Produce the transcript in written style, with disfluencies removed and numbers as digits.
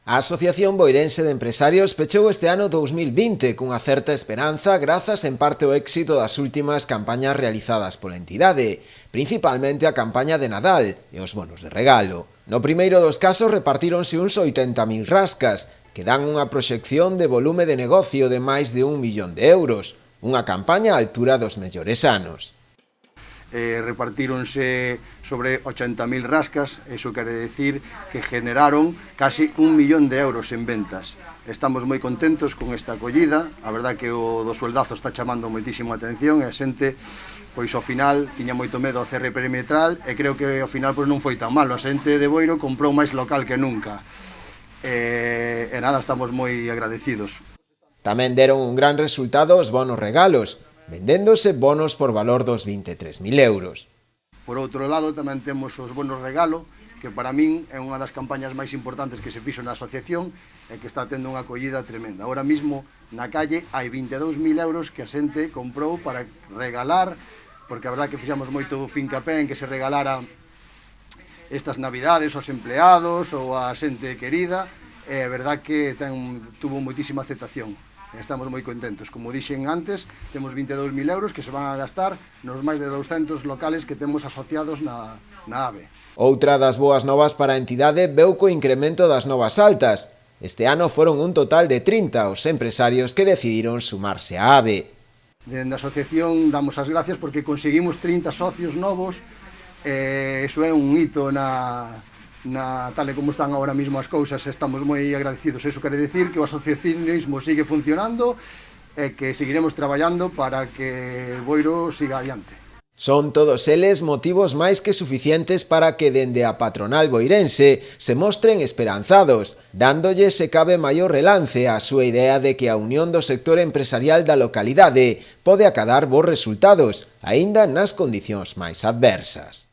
A Asociación Boirense de Empresarios pechou este ano 2020 cunha certa esperanza grazas en parte ao éxito das últimas campañas realizadas pola entidade, principalmente a campaña de Nadal e os bonos de regalo. No primeiro dos casos repartíronse uns 80.000 rascas, que dan unha proxección de volume de negocio de máis de 1 millón de euros, unha campaña á altura dos mellores anos. Repartíronse sobre 80.000 rascas, eso quere decir que generaron casi 1 millón de euros en ventas. Estamos moi contentos con esta acollida, a verdad que o do sueldazo está chamando moitísimo a atención e a xente, pois ao final tiña moito medo ao cierre perimetral e creo que ao final pois non foi tan malo, a xente de Boiro comprou máis local que nunca e nada, estamos moi agradecidos. Tamén deron un gran resultado os bonos regalos, vendéndose bonos por valor dos 23.000 euros. Por outro lado, tamén temos os bonos regalo, que para min é unha das campañas máis importantes que se fixo na asociación e que está tendo unha acollida tremenda. Ahora mismo, na calle, hai 22.000 euros que a xente comprou para regalar, porque a verdad que fixamos moito fincapé en que se regalara estas navidades aos empleados ou a xente querida, e a verdad que tuvo moitísima aceptación. Estamos moi contentos. Como dixen antes, temos 22.000 euros que se van a gastar nos máis de 200 locales que temos asociados na AVE. Outra das boas novas para a entidade veu co incremento das novas altas. Este ano foron un total de 30 os empresarios que decidiron sumarse á AVE. Dende a asociación damos as gracias porque conseguimos 30 socios novos. Iso é un hito tal e como están agora mesmo as cousas, estamos moi agradecidos. Iso quere decir que o asociacionismo sigue funcionando e que seguiremos traballando para que Boiro siga adiante. Son todos eles motivos máis que suficientes para que dende a patronal boirense se mostren esperanzados, dándolle se cabe maior relance á súa idea de que a unión do sector empresarial da localidade pode acadar bons resultados, aínda nas condicións máis adversas.